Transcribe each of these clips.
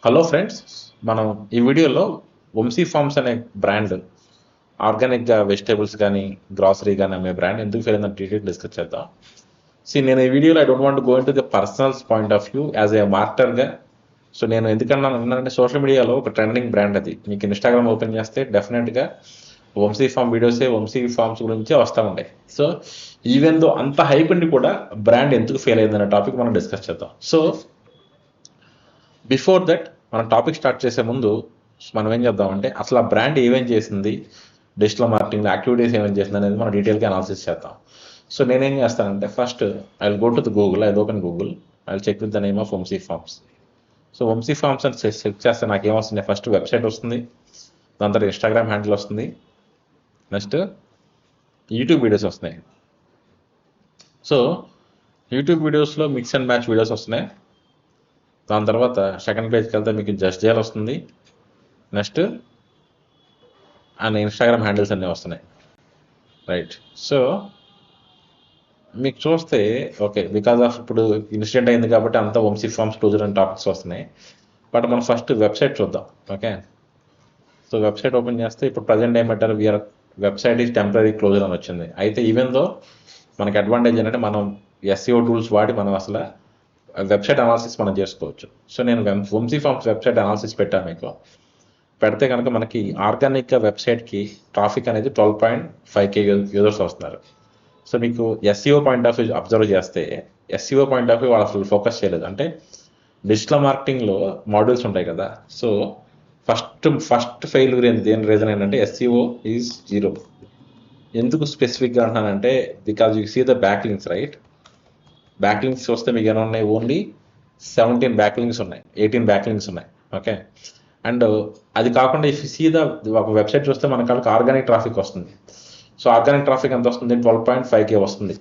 Hello friends, మనం ఈ వీడియోలో వంశీ ఫార్మ్స్ అనే బ్రాండ్ ఆర్గానిక్గా వెజిటేబుల్స్ కానీ గ్రాసరీ కానీ అమ్మే బ్రాండ్ ఎందుకు ఫెయిల్ అన్న డీటెయిల్ డిస్కస్ చేద్దాం. నేను ఈ వీడియోలో I don't want go into the personals point of view as a మార్కెటర్గా. నేను ఎందుకన్నానంటే సోషల్ మీడియాలో ఒక ట్రెండింగ్ బ్రాండ్ అది. మీకు ఇన్స్టాగ్రామ్ ఓపెన్ చేస్తే డెఫినెట్గా వంశీ ఫార్మ్ వీడియోసే వంశీ ఫార్మ్స్ గురించే వస్తూ ఉంటాయి. ఈవెన్ దో అంత హైప్ ఉండి కూడా బ్రాండ్ ఎందుకు ఫెయిల్ అయిందనే టాపిక్ మనం డిస్కస్ చేద్దాం. బిఫోర్ దట్ మనం టాపిక్ స్టార్ట్ చేసే ముందు మనం ఏం చేద్దామంటే అసలు ఆ బ్రాండ్ ఏమేం చేసింది, డిజిటల్ మార్కెటింగ్ యాక్టివిటీస్ ఏమేం చేసింది అనేది మనం డీటెయిల్గా అనాలిసిస్ చేద్దాం. నేనేం చేస్తానంటే first I will go to the Google, I open Google, I will check with the name of Vamshi farms. Vamshi farms అని చెక్ చేస్తే నాకు ఏమొస్తుంది, ఫస్ట్ వెబ్సైట్ వస్తుంది, దాని తర్వాత ఇన్స్టాగ్రామ్ హ్యాండిల్ వస్తుంది, నెక్స్ట్ యూట్యూబ్ వీడియోస్ వస్తున్నాయి. యూట్యూబ్ వీడియోస్లో మిక్స్ అండ్ మ్యాచ్ వీడియోస్ వస్తున్నాయి. దాని తర్వాత సెకండ్ పేజ్కి వెళ్తే మీకు జస్ట్ జేల్ వస్తుంది, నెక్స్ట్ అండ్ ఇన్స్టాగ్రామ్ హ్యాండిల్స్ అన్నీ వస్తున్నాయి. రైట్. మీకు చూస్తే ఓకే, బికాజ్ ఆఫ్ ఇప్పుడు ఇన్సిడెంట్ అయింది కాబట్టి అంతా Vamshi farms closure and topics వస్తున్నాయి. బట్ మనం ఫస్ట్ వెబ్సైట్ చూద్దాం. ఓకే, వెబ్సైట్ ఓపెన్ చేస్తే ఇప్పుడు ప్రజెంట్ ఏమంటారు, we are website is temporary closure అని వచ్చింది. అయితే ఈవెన్ దో మనకి అడ్వాంటేజ్ ఏంటంటే మనం ఎస్ఈఓ టూల్స్ వాడి మనం అసలు వెబ్సైట్ అనాలిసిస్ మనం చేసుకోవచ్చు. నేను వంశీ ఫార్మ్స్ వెబ్సైట్ అనాలిసిస్ పెట్టాను. మీకు పెడితే కనుక మనకి ఆర్గానిక్గా వెబ్సైట్కి ట్రాఫిక్ అనేది 12.5K యూజర్స్ వస్తున్నారు. మీకు SEO point of view observe చేస్తే ఎస్ఈఓ పాయింట్ ఆఫ్ వ్యూ వాళ్ళు అసలు ఫోకస్ చేయలేదు. అంటే డిజిటల్ మార్కెటింగ్లో మాడ్యూల్స్ ఉంటాయి కదా. ఫస్ట్ ఫెయిల్యూర్ దేని రీజన్ ఏంటంటే ఎస్ఈఓ ఈజ్ 0. ఎందుకు స్పెసిఫిక్గా అంటున్నానంటే because you see the back links, right. Back links చూస్తే మీకు ఏమైనా ఉన్నాయి, ఓన్లీ 17 బ్యాక్ లింక్స్ ఉన్నాయి, 18 బ్యాక్ లింక్స్ ఉన్నాయి. ఓకే, అండ్ అది కాకుండా ఇఫ్ సీ ద ఒక వెబ్సైట్ చూస్తే మనకు ఆర్గానిక్ ట్రాఫిక్ వస్తుంది. ఆర్గానిక్ ట్రాఫిక్ ఎంత వస్తుంది, 12.5K వస్తుంది.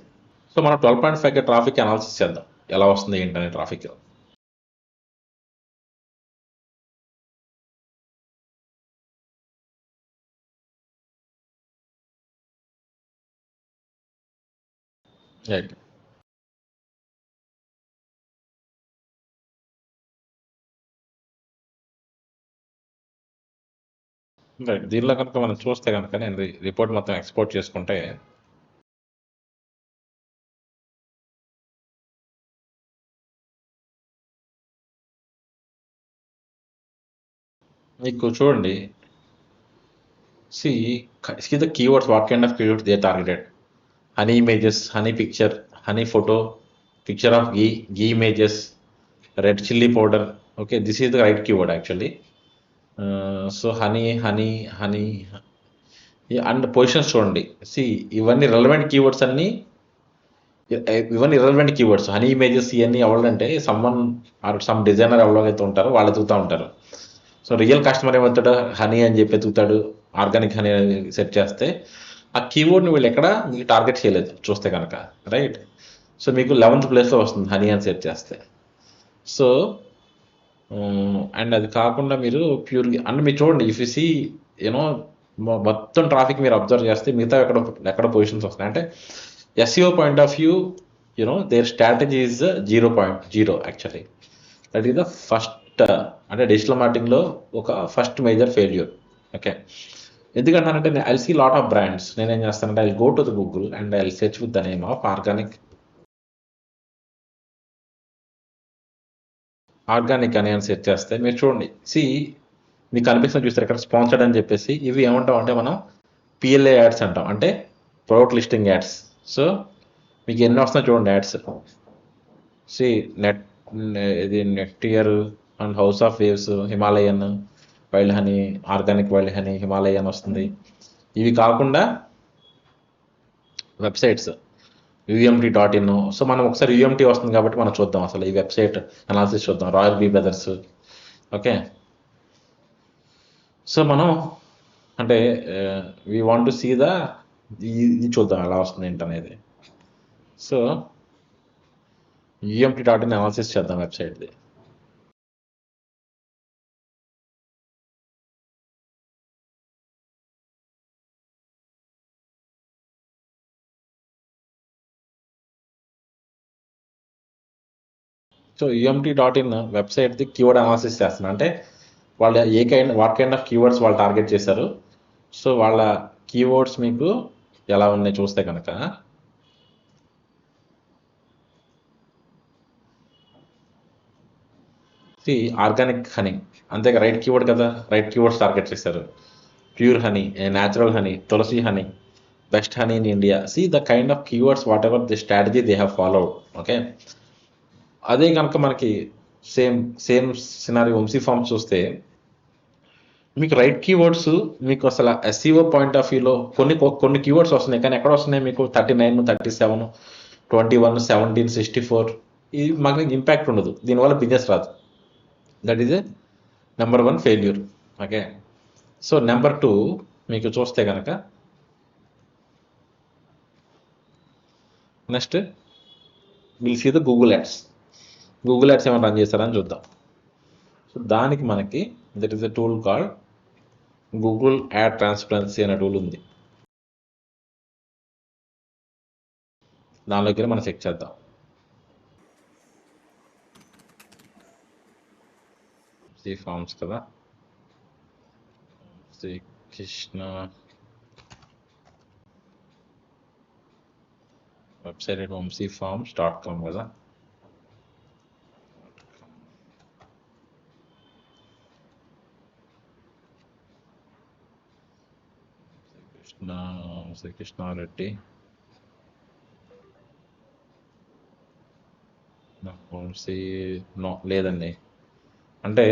మనం 12.5K ట్రాఫిక్ అనాలిసిస్ చేద్దాం, ఎలా వస్తుంది ఏంటనే ట్రాఫిక్. రైట్. దీనిలో కనుక మనం చూస్తే కనుక నేను రిపోర్ట్ మొత్తం ఎక్స్పోర్ట్ చేసుకుంటే మీకు చూడండి, see the keywords, what kind of keywords they targeted. Honey images, honey picture, honey photo, picture of ghee images, red chili powder. Okay, this is the right keyword actually. Honey and positions చూడండి. ఇవన్నీ relevant keywords అన్నీ, ఇవన్నీ irrelevant keywords. Honey images ఇవన్నీ ఎవరంటే some designer ఎవరైతే ఉంటారో వాళ్ళు ఎదుగుతూ ఉంటారు. రియల్ కస్టమర్ ఏమవుతాడు, హనీ అని చెప్పి ఎదుగుతాడు. ఆర్గానిక్ హనీ సెట్ చేస్తే ఆ కీవర్డ్ని వీళ్ళు ఎక్కడ మీకు టార్గెట్ చేయలేదు చూస్తే కనుక, రైట్. మీకు 11th ప్లేస్లో వస్తుంది హనీ అని సెట్ చేస్తే. అండ్ అది కాకుండా మీరు ప్యూర్గా అంటే మీరు చూడండి, ఇఫ్ యూ సీ యూనో మొత్తం ట్రాఫిక్ మీరు అబ్జర్వ్ చేస్తే మిగతా ఎక్కడ పొజిషన్స్ వస్తున్నాయి అంటే SEO point of view, their strategy is 0.0 actually. That is the first, అంటే డిజిటల్ మార్కెటింగ్లో ఒక ఫస్ట్ మేజర్ ఫెయిల్యూర్. ఓకే, ఎందుకంటానంటే I see lot of brands. నేనేం చేస్తానంటే I go to the Google and I search with the name of organic అని search చేస్తే మీరు చూడండి, మీకు కనిపిస్తుంది చూస్తారు ఇక్కడ స్పాన్సర్డ్ అని చెప్పేసి. ఇవి ఏమంటాం అంటే మనం పిఎల్ఏ యాడ్స్ అంటాం, అంటే ప్రొడక్ట్ లిస్టింగ్ యాడ్స్. మీకు ఎన్ని వస్తున్నాయి చూడండి యాడ్స్. నెట్ ఇది nectar and house of waves, Himalayan wild honey, organic wild honey, Himalayan వస్తుంది. ఇవి కాకుండా వెబ్సైట్స్ UMT.in. మనం ఒకసారి UMT వస్తుంది కాబట్టి మనం చూద్దాం అసలు ఈ వెబ్సైట్ అనాలిసిస్ చూద్దాం. Royal bee brothers. ఓకే, మనం అంటే వీ వాంట్ టు సీ ఇది చూద్దాం ఎలా వస్తుంది ఏంటనేది. UMT.in అనాలిసిస్ చేద్దాం వెబ్సైట్ది. సో UMT.in వెబ్సైట్ది కీవర్డ్ అనాలిసిస్ చేస్తున్నా, అంటే వాళ్ళు వాట్ కైండ్ ఆఫ్ కీవర్డ్స్ వాళ్ళు టార్గెట్ చేశారు. సో వాళ్ళ కీవర్డ్స్ మీకు ఎలా ఉన్నాయి చూస్తే కనుక ఆర్గానిక్ హనీ, అంతేగా రైట్ కీవర్డ్ కదా, రైట్ కీవర్డ్స్ టార్గెట్ చేశారు. Pure honey, natural honey, tulsi honey, best honey in India. The kind of keywords whatever the strategy they have followed. Okay, అదే కనుక మనకి same same scenario Vamshi farms చూస్తే మీకు right keywords మీకు అసలు SEO point of వ్యూలో కొన్ని కీవర్డ్స్ వస్తున్నాయి, కానీ ఎక్కడ వస్తున్నాయి మీకు 39, 37, 21, 17, 64, ఇది మాకు ఇంపాక్ట్ ఉండదు, దీనివల్ల బిజినెస్ రాదు. That is number 1 failure. Okay, so number 2 మీకు చూస్తే కనుక next will see the Google ads. Google ads ఏమైనా రన్ చేస్తారని చూద్దాం. సో దానికి మనకి that is a tool called Google ad transparency అనే టూల్ ఉంది. దానిలోకి మనం చెక్ చేద్దాం. ఫార్మ్స్ కదా, శ్రీకృష్ణ వెబ్సైట్ వంశీఫార్మ్స్.com కదా. శ్రీకృష్ణారెడ్డి వంశీ నో లేదండి, అంటే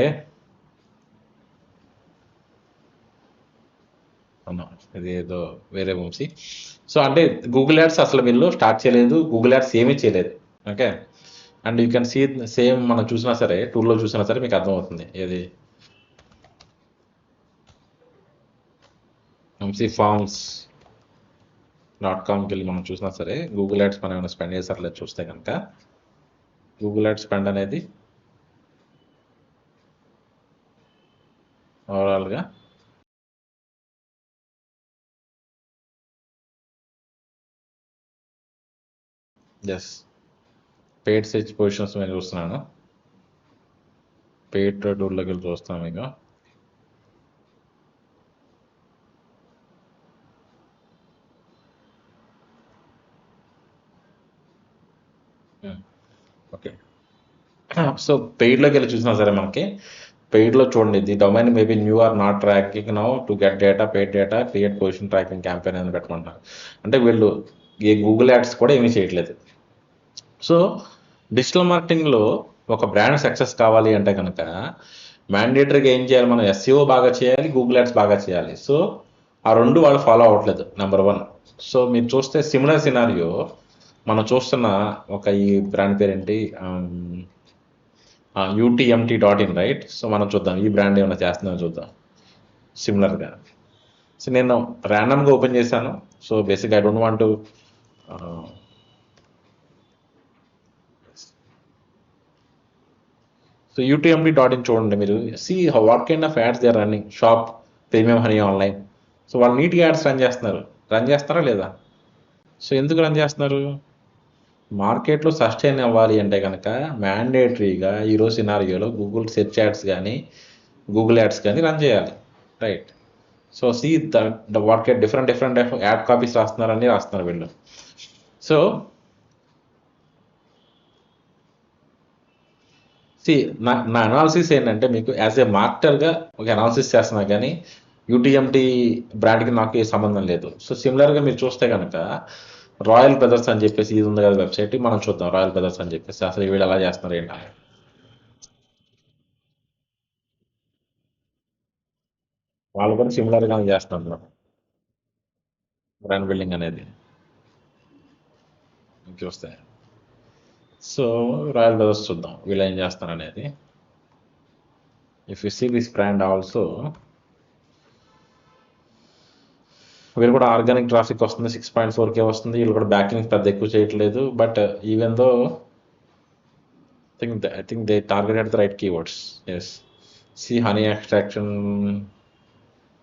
ఇది ఏదో వేరే వంశీ. సో అంటే గూగుల్ యాడ్స్ అసలు వీళ్ళు స్టార్ట్ చేయలేదు, గూగుల్ యాడ్స్ ఏమీ చేయలేదు. Okay, and you can see same మనం చూసినా సరే, టూల్లో చూసినా సరే మీకు అర్థమవుతుంది. ఏది వంశీఫార్మ్స్.comకి వెళ్ళి మనం చూసినా సరే గూగుల్ యాడ్స్ మనం ఏమైనా స్పెండ్ చేసారు లేదు చూస్తే కనుక గూగుల్ యాడ్ స్పెండ్ అనేది ఓవరాల్గా ఎస్ పెయిడ్ సెర్చ్ పొజిషన్స్ నేను చూస్తున్నాను. పెయిడ్ టూల్లోకి వెళ్ళి చూస్తాను మీకు. ఓకే, సో పెయిడ్లోకి వెళ్ళి చూసినా సరే మనకి పెయిడ్లో చూడండి, the domain maybe new or not tracking now to get data, paid data, create position tracking campaign అని పెట్టమంటున్నారు. అంటే వీళ్ళు ఏ గూగుల్ యాడ్స్ కూడా ఏమీ చేయట్లేదు. సో డిజిటల్ మార్కెటింగ్లో ఒక బ్రాండ్ సక్సెస్ కావాలి అంటే కనుక మ్యాండేటరీగా ఏం చేయాలి, మనం SEO బాగా చేయాలి, గూగుల్ యాడ్స్ బాగా చేయాలి. సో ఆ రెండు వాళ్ళు ఫాలో అవ్వట్లేదు, నెంబర్ 1. సో మీరు చూస్తే సిమిలర్ సినారియో మనం చూస్తున్న ఒక ఈ బ్రాండ్ పేరేంటి, UTMT.in రైట్. సో మనం చూద్దాం ఈ బ్రాండ్ ఏమైనా చేస్తుందని చూద్దాం సిమిలర్గా. సో నేను ర్యాండమ్గా ఓపెన్ చేశాను. సో బేసిక్గా I don't want to so UTMT.in చూడండి మీరు, see what kind of ads they are running. Shop, premium honey online. So వాళ్ళు నీట్గా యాడ్స్ రన్ చేస్తారా లేదా? సో ఎందుకు రన్ చేస్తున్నారు? మార్కెట్లో సస్టైన్ అవ్వాలి అంటే కనుక మ్యాండేటరీగా ఈరోజు సినారియోలో గూగుల్ సెర్చ్ యాడ్స్ కానీ గూగుల్ యాడ్స్ కానీ రన్ చేయాలి, right. So see the what different ad copies రాస్తున్నారు వీళ్ళు. సో నా అనాలిసిస్ ఏంటంటే మీకు యాజ్ ఏ మార్కెటర్గా ఒక అనాలిసిస్ చేస్తున్నా, కానీ UTMT బ్రాండ్కి నాకు ఏ సంబంధం లేదు. సో సిమిలర్గా మీరు చూస్తే కనుక రాయల్ బ్రదర్స్ అని చెప్పేసి ఇది ఉంది కదా వెబ్సైట్, మనం చూద్దాం రాయల్ బ్రదర్స్ అని చెప్పేసి అసలు వీళ్ళు ఎలా చేస్తున్నారు ఏంటి. వాళ్ళు కూడా సిమిలర్గా చేస్తున్నారు బ్రాండ్ బిల్డింగ్ అనేది చూస్తే. సో రాయల్ బ్రదర్స్ చూద్దాం వీళ్ళు ఏం చేస్తారు అనేది. If you see this brand also, వీళ్ళు కూడా ఆర్గానిక్ ట్రాఫిక్ వస్తుంది, 6.4K వస్తుంది. వీళ్ళు కూడా బ్యాకింగ్ పెద్ద ఎక్కువ చేయట్లేదు. But even though I think they targeted the right keywords. Yes, see honey extraction,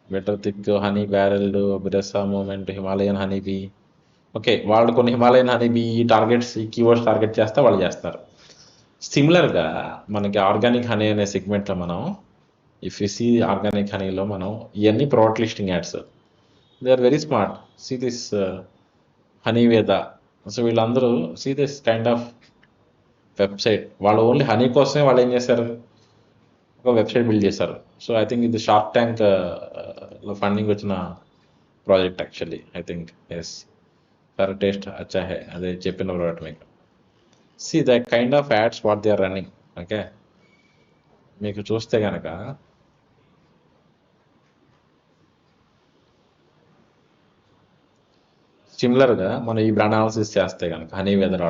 better thick, honey barreled, బిరెసా moment, Himalayan honey bee. Okay, వాళ్ళు కొన్ని హిమాలయన్ హనీ బీ ఈ కీవర్డ్స్ టార్గెట్ చేస్తే వాళ్ళు చేస్తారు. సిమిలర్గా మనకి ఆర్గానిక్ హనీ అనే సెగ్మెంట్లో మనం ఇఫ్ యూ సీ ఆర్గానిక్ హనీలో మనం ఇవన్నీ product listing ads. They are very smart. See this honey Veda. So వీళ్ళందరూ see this kind of website. వాళ్ళు ఓన్లీ హనీ కోసమే వాళ్ళు ఏం చేశారు, ఒక వెబ్సైట్ బిల్డ్ చేశారు. సో ఐ థింక్ ఇది షార్క్ ట్యాంక్ లో ఫండింగ్ వచ్చిన project actually. I think yes for taste అచ్చా హే అదే చెప్పిన ప్రోడక్ట్ మీకు. See the kind of ads what they are running. Okay, మీకు చూస్తే కనుక సిమిలర్గా మనం ఈ బ్రాండ్ అనాలిసిస్ చేస్తే కనుక హనీ వెదర్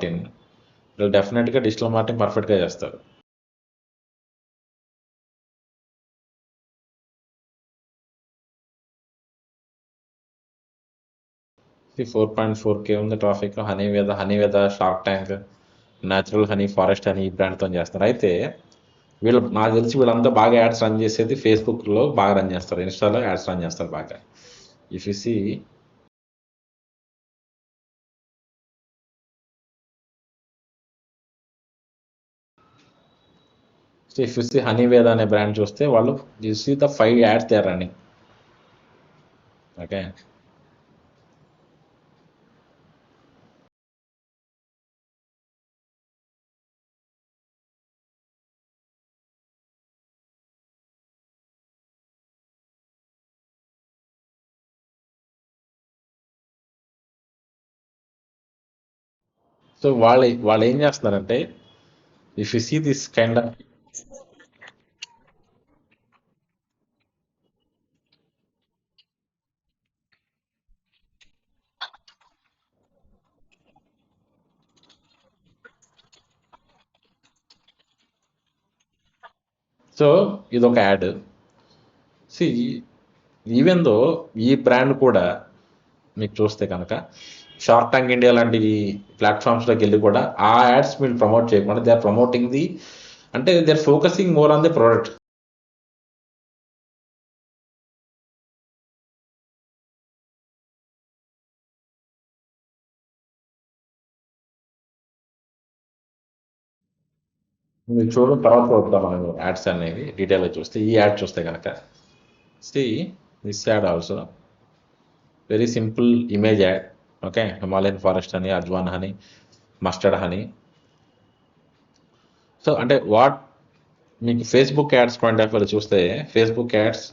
.in వీళ్ళు డెఫినెట్గా డిజిటల్ మార్కెటింగ్ పర్ఫెక్ట్గా చేస్తారు. సి 4.4K ఉంది ట్రాఫిక్. హనీ వేద shark tank, natural honey, forest honey ఈ బ్రాండ్తో చేస్తారు. అయితే వీళ్ళు నాకు తెలిసి వీళ్ళంతా బాగా యాడ్స్ రన్ చేసేది ఫేస్బుక్లో బాగా రన్ చేస్తారు, ఇన్స్టాలో యాడ్స్ రన్ చేస్తారు బాగా. ఇఫ్ యూ సీ హనీ వేద అనే బ్రాండ్ చూస్తే వాళ్ళు you see the 5 ads they are running. Okay, so వాళ్ళు ఏం చేస్తున్నారంటే if you see this kind of so ఇది ఒక యాడ్. సి ఈవెన్ దో ఈ బ్రాండ్ కూడా మీకు చూస్తే కనుక షార్క్ ట్యాంక్ ఇండియా లాంటి ప్లాట్ఫామ్స్లోకి వెళ్ళి కూడా ఆ యాడ్స్ మీరు ప్రమోట్ చేయకుండా దే ఆర్ ప్రమోటింగ్ ది, అంటే they are focusing more on the product. మీరు చూడడం తర్వాత చూద్దాం మనం యాడ్స్ అనేవి డీటెయిల్గా చూస్తే. ఈ యాడ్ చూస్తే కనుక see this ad also very simple image ad. Okay, Himalayan forest అని, ajwain honey, mustard honey. So అంటే వాట్ మీకు Facebook ads point of view చూస్తే Facebook ads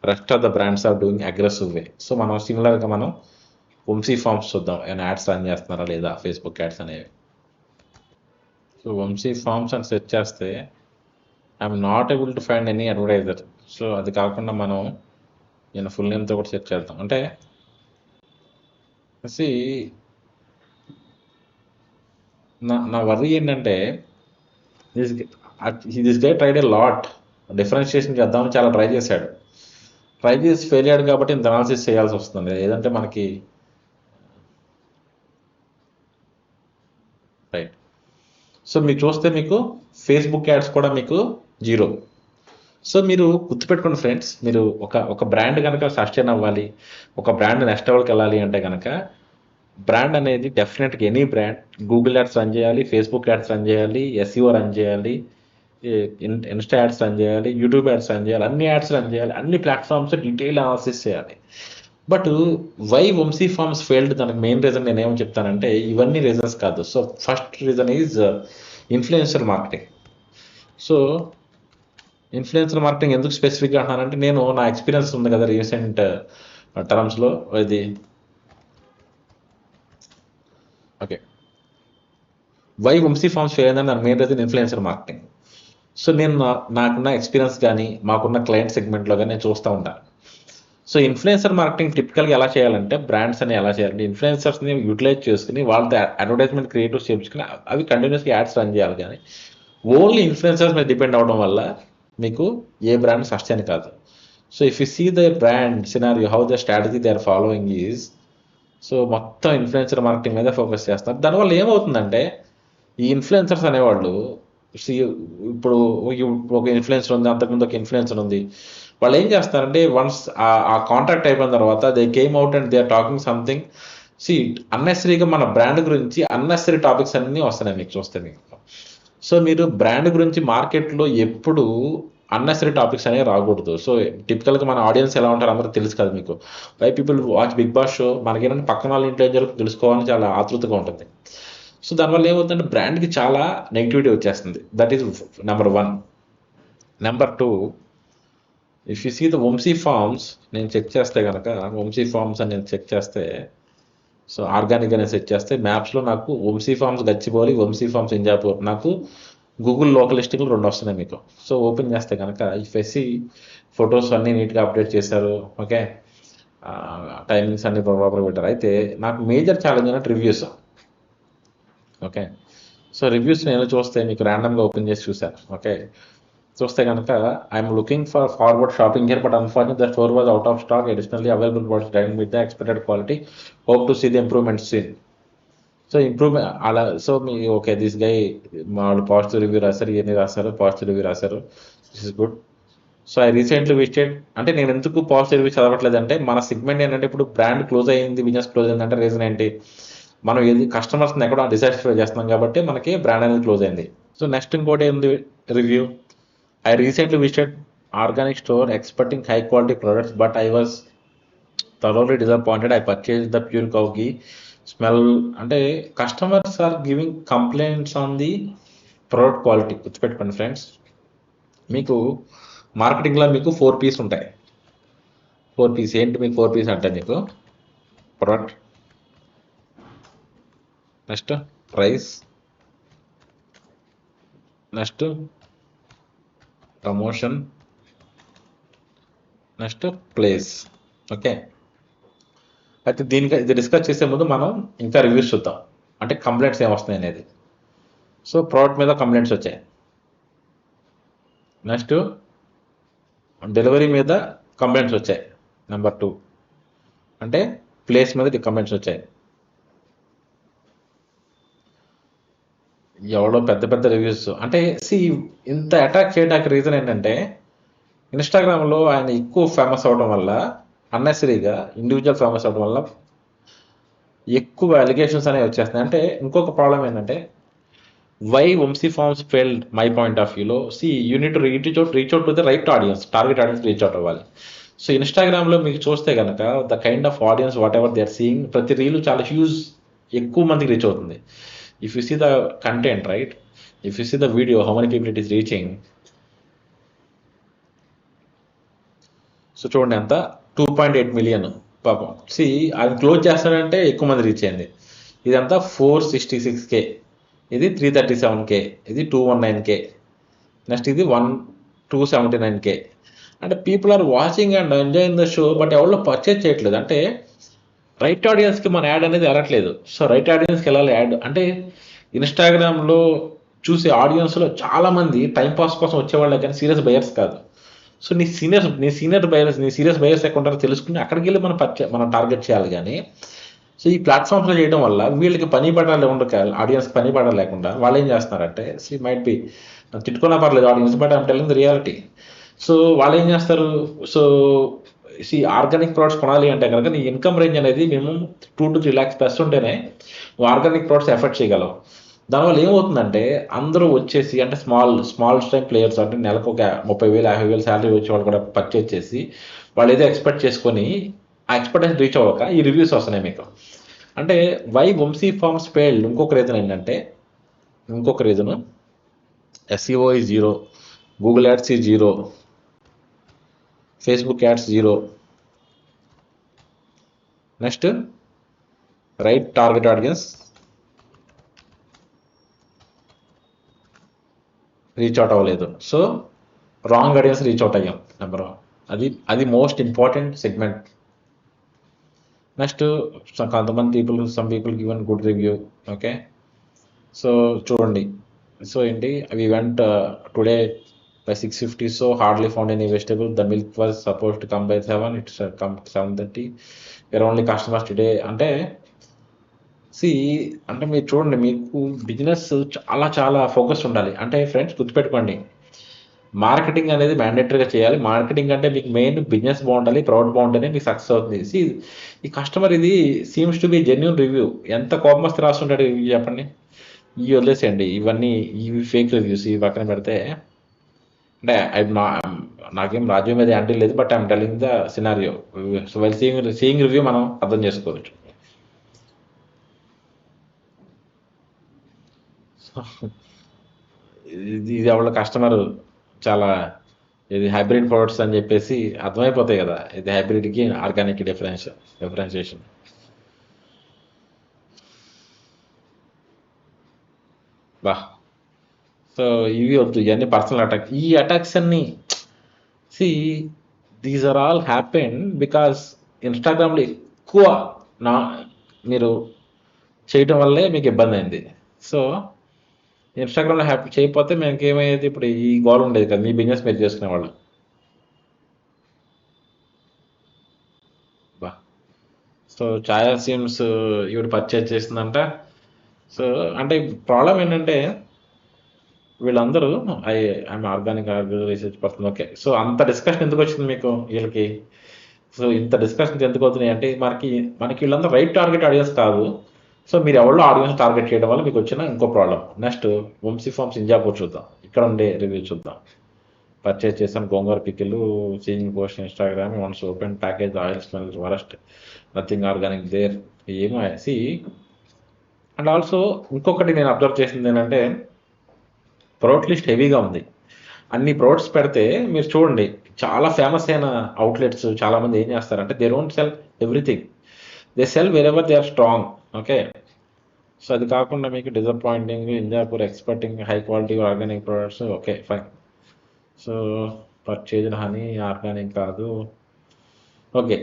rest of the brands are doing aggressive way. So మనం సిమిలర్గా మనం Vamsi forms చూద్దాం, ఏమైనా ads run చేస్తున్నారా లేదా ఫేస్బుక్ యాడ్స్ అనేవి. సో వంశీ ఫార్మ్స్ అని సెర్చ్ చేస్తే I'm not able to find any advertiser. So అది కాకుండా మనం నేను ఫుల్ నేమ్తో కూడా సెర్చ్ చేద్దాం. అంటే నా వర్రీ ఏంటంటే this day tried a lot differentiation చేద్దామని చాలా ట్రై చేశాడు. ట్రై చేసి ఫెయిల్ అయ్యాడు కాబట్టి ఇంత అనాలిసిస్ చేయాల్సి వస్తుంది. ఏదంటే మనకి రైట్. సో మీకు చూస్తే మీకు ఫేస్బుక్ యాడ్స్ కూడా మీకు 0. సో మీరు గుర్తుపెట్టుకోండి ఫ్రెండ్స్, మీరు ఒక బ్రాండ్ కనుక సస్టైన్ అవ్వాలి, ఒక బ్రాండ్ నెక్స్ట్ లెవెల్కి వెళ్ళాలి అంటే కనుక బ్రాండ్ అనేది డెఫినెట్గా any brand Google ads run చేయాలి, ఫేస్బుక్ యాడ్స్ రన్ చేయాలి, ఎస్ఈఓ రన్ చేయాలి, ఇన్స్టా యాడ్స్ రన్ చేయాలి, యూట్యూబ్ యాడ్స్ రన్ చేయాలి, అన్ని యాడ్స్ రన్ చేయాలి, అన్ని ప్లాట్ఫామ్స్ డీటెయిల్ అనాలిసిస్ చేయాలి. But why Vamshi farms failed, దానికి మెయిన్ రీజన్ నేను ఏమని చెప్తానంటే ఇవన్నీ రీజన్స్ కాదు. So first reason is influencer marketing. So influencer marketing ఎందుకు స్పెసిఫిక్గా అంటున్నానంటే నేను నా ఎక్స్పీరియన్స్ ఉంది కదా రీసెంట్ టర్మ్స్లో. ఇది okay, why Vamshi farms fail అయిందని దాని main reason influencer marketing. So నేను నాకున్న ఎక్స్పీరియన్స్ కానీ మాకున్న క్లయింట్ సెగ్మెంట్లో కానీ నేను చూస్తూ ఉంటాను. సో ఇన్ఫ్లుయెన్సర్ మార్కెటింగ్ టిపికల్గా ఎలా చేయాలంటే బ్రాండ్స్ అని ఎలా చేయాలంటే ఇన్ఫ్లుయెన్సర్స్ని యూటిలైజ్ చేసుకుని వాళ్ళతో అడ్వర్టైజ్మెంట్ క్రియేటివ్స్ చేయించుకుని అవి కంటిన్యూస్గా యాడ్స్ రన్ చేయాలి. కానీ ఓన్లీ ఇన్ఫ్లుయెన్సర్స్ మీద డిపెండ్ అవ్వడం వల్ల మీకు ఏ బ్రాండ్ సస్టైన్ కాదు. So if you see the brand scenario how the strategy they are following is, so మొత్తం ఇన్ఫ్లుయెన్సర్ మార్కెటింగ్ మీద ఫోకస్ చేస్తారు. దానివల్ల ఏమవుతుందంటే ఈ ఇన్ఫ్లుయెన్సర్స్ అనేవాళ్ళు ఇప్పుడు ఒక ఇన్ఫ్లుయెన్సర్ ఉంది, అంతకుముందు ఒక ఇన్ఫ్లుయెన్సర్ ఉంది, వాళ్ళు ఏం చేస్తారంటే వన్స్ ఆ కాంట్రాక్ట్ అయిపోయిన తర్వాత they came out and they are talking something. అన్నెసరీగా మన బ్రాండ్ గురించి అన్నెసరీ టాపిక్స్ అన్నీ వస్తున్నాయి మీకు చూస్తే. మీకు సో మీరు బ్రాండ్ గురించి మార్కెట్లో ఎప్పుడు అన్నెసరీ టాపిక్స్ అనేవి రాకూడదు. సో టిపికల్గా మన ఆడియన్స్ ఎలా ఉంటారు అందరూ తెలుసు కదా మీకు. Why people watch Bigg Boss show, మనకేంటంటే పక్కన వాళ్ళ ఇంట్లో ఏం జరుగుతుందో తెలుసుకోవాలని చాలా ఆతృతగా ఉంటుంది. సో దానివల్ల ఏమవుతుందంటే బ్రాండ్కి చాలా నెగిటివిటీ వచ్చేస్తుంది. That is number 1. Number 2, if you see the Vamshi farms, నేను చెక్ చేస్తే కనుక వంశీ ఫార్మ్స్ అని నేను చెక్ చేస్తే, సో ఆర్గానిక్ అనేది సెట్ చేస్తే మ్యాప్స్లో నాకు వంశీ ఫార్మ్స్ గచ్చిబౌలి, వంశీ ఫార్మ్స్ ఇంజాపూర్, నాకు గూగుల్ లోకల్ లిస్టింగ్లు 2 వస్తున్నాయి మీకు. సో ఓపెన్ చేస్తే కనుక ఇఫ్ ఎస్సీ ఫొటోస్ అన్నీ నీట్గా అప్డేట్ చేశారు. ఓకే, టైమింగ్స్ అన్ని ప్రాపర్గా పెట్టారు. అయితే నాకు మేజర్ ఛాలెంజ్ అంటే రివ్యూస్. ఓకే, సో రివ్యూస్ నేను చూస్తే మీకు ర్యాండమ్గా ఓపెన్ చేసి చూశాను. ఓకే, చూస్తే కనుక I'm looking for forward shopping here but unfortunate the store was out of stock, additionally available products dine with the expected quality, hope to see the improvements in. So improvement అలా. So మీ okay this guy వాళ్ళు positive review రాశారు, ఇవన్నీ రాశారు, positive review రాశారు, this is good. So I recently visited, అంటే నేను ఎందుకు పాజిటివ్ రివ్యూ చదవట్లేదు అంటే మన సెగ్మెంట్ ఏంటంటే ఇప్పుడు బ్రాండ్ క్లోజ్ అయ్యింది, బిజినెస్ క్లోజ్ అయింది అంటే రీజన్ ఏంటి, మనం ఏది కస్టమర్స్ని ఎక్కడో డిసాటిస్ఫై చేస్తున్నాం కాబట్టి మనకి బ్రాండ్ అనేది క్లోజ్ అయింది. సో నెక్స్ట్ ఇంకోటి ఏంది review, I recently visited organic store expecting high quality products, but I was thoroughly disappointed. I purchased the pure cow ghee. Smell, అంటే customers are giving complaints on the product quality. గుర్తుపెట్టుకోండి friends, మీకు మార్కెటింగ్లో మీకు 4 P's ఉంటాయి. 4 P's ఏంటి మీకు 4 P's అంటే మీకు product, next price, next promotion, next place. Okay, అయితే ఇది డిస్కస్ చేసే ముందు మనం ఇంకా రివ్యూస్ చూద్దాం, అంటే కంప్లైంట్స్ ఏమొస్తున్నాయి అనేది. సో ప్రోడక్ట్ మీద కంప్లైంట్స్ వచ్చాయి, నెక్స్ట్ డెలివరీ మీద కంప్లైంట్స్ వచ్చాయి, నెంబర్ 2 అంటే ప్లేస్ మీద కంప్లైంట్స్ వచ్చాయి. ఎవడో పెద్ద పెద్ద రివ్యూస్ అంటే ఇంత అటాక్ చేయడానికి రీజన్ ఏంటంటే ఇన్స్టాగ్రామ్లో ఆయన ఎక్కువ ఫేమస్ అవడం వల్ల, అన్నెసరీగా ఇండివిజువల్ ఫేమస్ అవడం వల్ల ఎక్కువ అలిగేషన్స్ అనేవి వచ్చేస్తున్నాయి. అంటే ఇంకొక ప్రాబ్లం ఏంటంటే why Vamshi farms failed my point of view, you need to reach out to the right audience, target audience reach out అవ్వాలి. సో ఇన్స్టాగ్రామ్లో మీకు చూస్తే కనుక the kind of audience whatever they are seeing, ప్రతి రీలు చాలా ఎక్కువ మందికి రీచ్ అవుతుంది. If you see the content, right? If you see the video, how many people it is reaching? So చూడండి ఎంత 2.8 million పాపం. అది క్లోజ్ చేస్తాడంటే ఎక్కువ మంది రీచ్ అయింది. ఇదంతా 466K, ఇది 337K, ఇది 219K, నెక్స్ట్ ఇది 279K. అంటే people are watching and enjoying the show, but ఎవరిలో పర్చేజ్ చేయట్లేదు. అంటే రైట్ ఆడియన్స్కి మన యాడ్ అనేది వెళ్ళట్లేదు. సో రైట్ ఆడియన్స్కి వెళ్ళాలి యాడ్. అంటే ఇన్స్టాగ్రామ్లో చూసే ఆడియన్స్లో చాలామంది టైంపాస్ కోసం వచ్చేవాళ్ళే కానీ సీరియస్ బయర్స్ కాదు. సో నీ సీరియస్ బయర్స్ ఎక్కడ ఉంటారో తెలుసుకుని అక్కడికి వెళ్ళి మనం టార్గెట్ చేయాలి. కానీ సో ఈ ప్లాట్ఫామ్స్లో చేయడం వల్ల వీళ్ళకి పని పడాలి ఉండదు, ఆడియన్స్కి పని పడాలి లేకుండా వాళ్ళు ఏం చేస్తున్నారంటే మైట్ బి తిట్టుకున్నా పర్లేదు audience, but I'm telling the reality. So వాళ్ళు ఏం చేస్తారు, సో ఆర్గానిక్ ప్రోడక్ట్స్ కొనాలి అంటే కనుక నీ ఇన్కమ్ రేంజ్ అనేది మినిమం 2 to 3 lakhs ప్లస్ ఉంటేనే నువ్వు ఆర్గానిక్ ప్రోడక్ట్స్ ఎఫర్ట్ చేయగలవు. దానివల్ల ఏమవుతుందంటే అందరూ వచ్చేసి అంటే స్మాల్ టైం ప్లేయర్స్ అంటే నెలకు ఒక 30,000 50,000 శాలరీ వచ్చే వాళ్ళు కూడా పర్చేజ్ చేసి వాళ్ళు ఏదో ఎక్స్పెక్ట్ చేసుకొని ఆ ఎక్స్పెక్టేషన్ రీచ్ అవ్వక ఈ రివ్యూస్ వస్తున్నాయి మీకు. అంటే వై వంశీ ఫార్మ్స్ ఫెయిల్డ్ ఇంకొక రీజన్ ఏంటంటే, SEO is 0, Google Ads is 0, Facebook Ads 0, next right target audience reach out అవ్వలేదు. So wrong audience reach out అయ్యాం నెంబర్ 1. అది మోస్ట్ ఇంపార్టెంట్ సెగ్మెంట్. నెక్స్ట్ కొంతమంది some people given good review. Okay, so చూడండి, so ఏంటి we went today by 6:50, so hardly found any vegetable. The milk was supposed to come by 7, it's come 7:30. We are only customers today. అంటే అంటే మీరు చూడండి, మీకు business చాలా focus ఉండాలి. అంటే ఫ్రెండ్స్ గుర్తుపెట్టుకోండి, మార్కెటింగ్ అనేది మ్యాండేటరీగా చేయాలి. మార్కెటింగ్ అంటే మీకు మెయిన్ బిజినెస్ బాగుండాలి, ప్రౌడ్ బాగుంటేనే మీకు సక్సెస్ అవుతుంది. ఈ కస్టమర్ ఇది seems to be genuine review. ఎంత కోపం వస్తే రాస్తుంటాడు రివ్యూ చెప్పండి. ఇవి వదిలేసేయండి, ఇవన్నీ ఇవి ఫేక్ రివ్యూస్ ఇవి పక్కన పెడితే, అంటే నాకేం రాజ్యం మీద యాంటీ లేదు, but I'm telling the scenario. So while seeing review మనం అర్థం చేసుకోవచ్చు. ఇది ఎవరి కస్టమర్ చాలా ఇది హైబ్రిడ్ ప్రొడక్ట్స్ అని చెప్పేసి అర్థమైపోతాయి కదా, ఇది హైబ్రిడ్కి ఆర్గానిక్ డిఫరెన్షియేషన్. బా, సో ఇవి వద్దు, ఇవన్నీ పర్సనల్ అటాక్. ఈ అటాక్స్ అన్ని see these are all happen because ఇన్స్టాగ్రామ్లో ఎక్కువ నా మీరు చేయటం వల్లే మీకు ఇబ్బంది అయింది. సో ఇన్స్టాగ్రామ్లో హ్యాపీ చేయకపోతే మనకి ఏమయ్యేది, ఇప్పుడు ఈ గోల్ ఉండేది కదా, మీ బిజినెస్ మీరు చేసుకునేవాళ్ళు. బా, సో ఛాయా సిమ్స్ ఇవి పర్చేజ్ చేసిందంట. సో అంటే ప్రాబ్లం ఏంటంటే వీళ్ళందరూ I'm organic research person. Okay, so అంత డిస్కషన్ ఎందుకు వచ్చింది మీకు వీళ్ళకి? సో ఇంత డిస్కషన్స్ ఎందుకు అవుతున్నాయి అంటే మనకి వీళ్ళందరూ రైట్ టార్గెట్ ఆడియన్స్ కాదు. సో మీరు ఎవరో ఆడియన్స్ టార్గెట్ చేయడం వల్ల మీకు వచ్చిన ఇంకో problem. Next Vamshi farms Injapur చూద్దాం, ఇక్కడ ఉండే రివ్యూ చూద్దాం. పర్చేజ్ చేశాను gongura pickle, seeing post Instagram, once open package oil smell worst, nothing organic there. ఏమో సి. అండ్ ఆల్సో ఇంకొకటి నేను అబ్జర్వ్ చేసింది ఏంటంటే ప్రొడక్ట్ లిస్ట్ హెవీగా ఉంది. అన్ని ప్రొడక్ట్స్ పెడితే మీరు చూడండి, చాలా ఫేమస్ అయిన అవుట్లెట్స్ చాలామంది ఏం చేస్తారంటే they don't sell everything, they sell wherever they are strong. Okay, so అది కాకుండా మీకు disappointing, Injapur expecting high quality organic products. Okay fine. So purchase honey organic కాదు. ఓకే,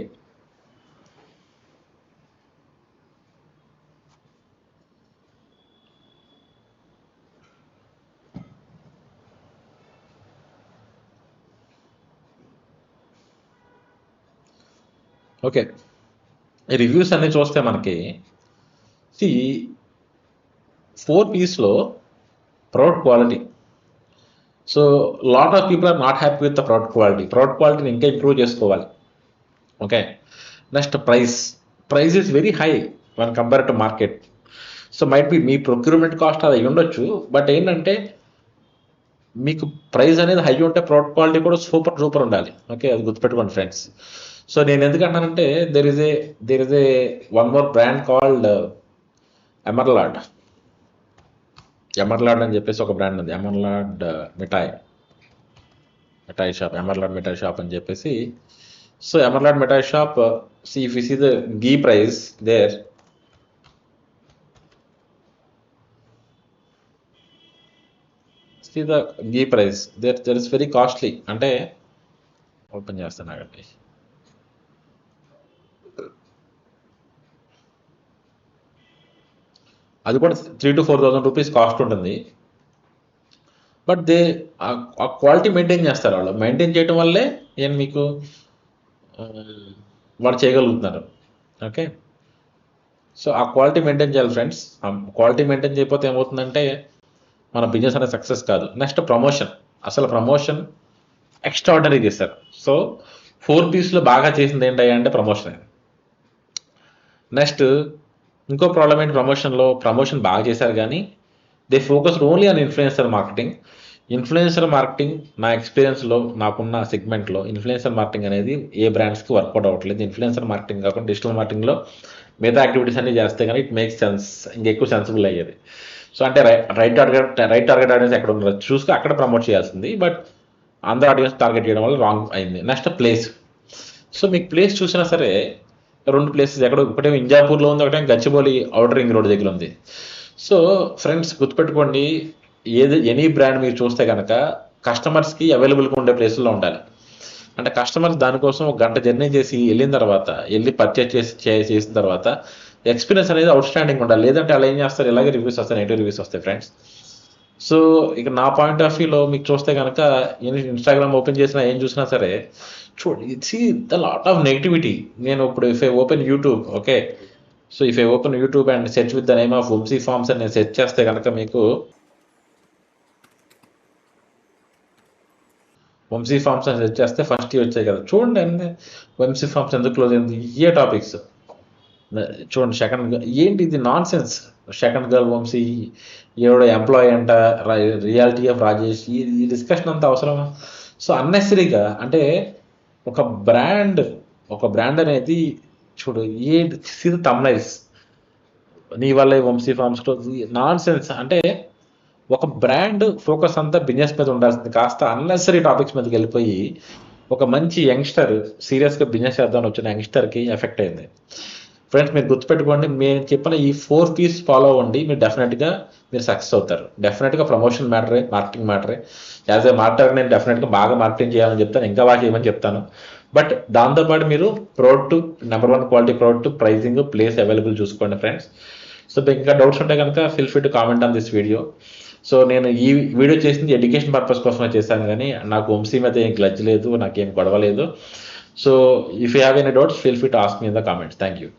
ఓకే, రివ్యూస్ అన్ని చూస్తే మనకి సి 4 పీస్లో product quality. So lot of people are not happy with the product క్వాలిటీని ఇంకా ఇంప్రూవ్ చేసుకోవాలి. Okay, next price is very high when compare to market. So might be మీ procurement cost అది ఉండొచ్చు, బట్ ఏంటంటే మీకు ప్రైస్ అనేది హై ఉంటే ప్రొడక్ట్ క్వాలిటీ కూడా సూపర్ ఉండాలి. ఓకే, అది గుర్తుపెట్టుకోండి ఫ్రెండ్స్. సో నేను ఎందుకు అంటానంటే there is a one more brand called Emerald అని చెప్పేసి ఒక బ్రాండ్ ఉంది, ఎమర్లాడ్ మిఠాయి షాప్, ఎమర్లాడ్ మిఠాయి షాప్ అని చెప్పేసి. So Emerald mithai shop, see if you see the ghee price there, the ghee price there is very costly. అంటే ఓపెన్ చేస్తాను ఆగండి, అది కూడా 3,000 to 4,000 రూపీస్ కాస్ట్ ఉంటుంది. బట్ ఆ క్వాలిటీ మెయింటైన్ చేస్తారు. వాళ్ళు మెయింటైన్ చేయడం వల్లే నేను మీకు వాళ్ళు చేయగలుగుతున్నారు. ఓకే, సో ఆ క్వాలిటీ మెయింటైన్ చేయాలి ఫ్రెండ్స్. ఆ క్వాలిటీ మెయింటైన్ చేయకపోతే ఏమవుతుందంటే మన బిజినెస్ అనేది సక్సెస్ కాదు. నెక్స్ట్ అసలు ప్రమోషన్ ఎక్స్ట్రాడినరీ చేస్తారు. సో 4 పీస్లో బాగా చేసింది ఏంటంటే ప్రమోషన్. నెక్స్ట్ ఇంకో ప్రాబ్లం ఏంటి, ప్రమోషన్ బాగా చేశారు కానీ they focus only on influencer marketing. నా ఎక్స్పీరియన్స్లో, నాకున్న సెగ్మెంట్లో ఇన్ఫ్లుయెన్సర్ మార్కెటింగ్ అనేది ఏ బ్రాండ్స్కి వర్కౌట్ అవ్వట్లేదు. ఇన్ఫ్లుయెన్సర్ మార్కెటింగ్ కాకుండా డిజిటల్ మార్కెటింగ్లో మిగతా యాక్టివిటీస్ అన్ని చేస్తే కానీ ఇట్ మేక్స్ సెన్స్, ఇంకెక్కువ సెన్సిబుల్ అయ్యేది. సో అంటే రైట్ టార్గెట్ ఆడియన్స్ ఎక్కడ ఉన్నారో చూసుకు అక్కడ ప్రమోట్ చేయాల్సింది, బట్ అందరూ ఆడియన్స్ టార్గెట్ చేయడం వల్ల రాంగ్ అయింది. Next place. సో మీకు ప్లేస్ చూసినా సరే 2 ప్లేసెస్, ఒకటేమో ఇంజాపూర్లో ఉంది, ఒకటేమో గచ్చిబౌలి అవుటర్ రింగ్ రోడ్ దగ్గర ఉంది. సో ఫ్రెండ్స్ గుర్తుపెట్టుకోండి, ఎనీ బ్రాండ్ మీరు చూస్తే కనుక కస్టమర్స్కి అవైలబుల్గా ఉండే ప్లేసుల్లో ఉండాలి. అంటే కస్టమర్స్ దానికోసం 1 గంట జర్నీ చేసి వెళ్ళి పర్చేజ్ చేసిన తర్వాత ఎక్స్పీరియన్స్ అనేది అవుట్ స్టాండింగ్ ఉండాలి. లేదంటే అలా ఏం చేస్తారు, ఇలాగే రివ్యూస్ వస్తాయి, నెగిటివ్ రివ్యూస్ వస్తాయి ఫ్రెండ్స్. సో ఇక నా పాయింట్ ఆఫ్ వ్యూలో మీకు చూస్తే కనుక ఇన్స్టాగ్రామ్ ఓపెన్ చేసినా ఏం చూసినా సరే చూడండి, ద లాట్ ఆఫ్ నెగిటివిటీ. నేను ఇప్పుడు if I open YouTube, okay, so if I open YouTube and search with the name of Vamshi farms అని నేను సెర్చ్ చేస్తే కనుక మీకు వంశీ ఫార్మ్స్ అని సెర్చ్ చేస్తే ఫస్ట్ వచ్చాయి కదా, చూడండి వంశీ ఫార్మ్స్ ఎందుకు క్లోజ్ అయింది, ఏ టాపిక్స్. చూడండి సెకండ్ ఏంటి ఇది nonsense. Second girl Vamshi ఎవడో ఎంప్లాయీ అంట, రియాలిటీ ఆఫ్ రాజేష్, ఈ డిస్కషన్ అంతా అవసరమా? సో అన్నెసరీగా అంటే ఒక బ్రాండ్ ఒక బ్రాండ్ అనేది చూడు ఏ సీన్ తమ్నైల్స్ నీ వల్ల వంశీ ఫార్మ్స్ నాన్ సెన్స్. అంటే ఒక బ్రాండ్ ఫోకస్ అంతా బిజినెస్ మీద ఉండాల్సింది కాస్త అన్నెసరీ టాపిక్స్ మీదకి వెళ్ళిపోయి ఒక మంచి యంగ్స్టర్ సీరియస్గా బిజినెస్ చేద్దామని వచ్చిన యంగ్స్టర్కి ఎఫెక్ట్ అయింది. ఫ్రెండ్స్ మీరు గుర్తుపెట్టుకోండి, నేను చెప్పిన ఈ 4 P's ఫాలో అవ్వండి, మీరు డెఫినెట్గా మీరు సక్సెస్ అవుతారు. డెఫినెట్గా ప్రమోషన్ మ్యాటరే, మార్కెటింగ్ మ్యాటరే. యాజ్ ఏ మార్కెటర్ నేను డెఫినెట్గా బాగా మార్కెటింగ్ చేయాలని చెప్తాను, ఇంకా బాగా చేయమని చెప్తాను. బట్ దాంతోపాటు మీరు product number 1 quality product, pricing, place available చూసుకోండి ఫ్రెండ్స్. సో మీకు ఇంకా డౌట్స్ ఉంటే కనుక feel free to comment on this video. So నేను ఈ వీడియో చేసింది ఎడ్యుకేషన్ పర్పస్ కోసమే చేశాను, కానీ నాకు వంశీ మీద ఏం గ్లడ్జ్ లేదు, నాకేం గొడవ లేదు. So if you have any doubts feel free to ask me in the comments. Thank you.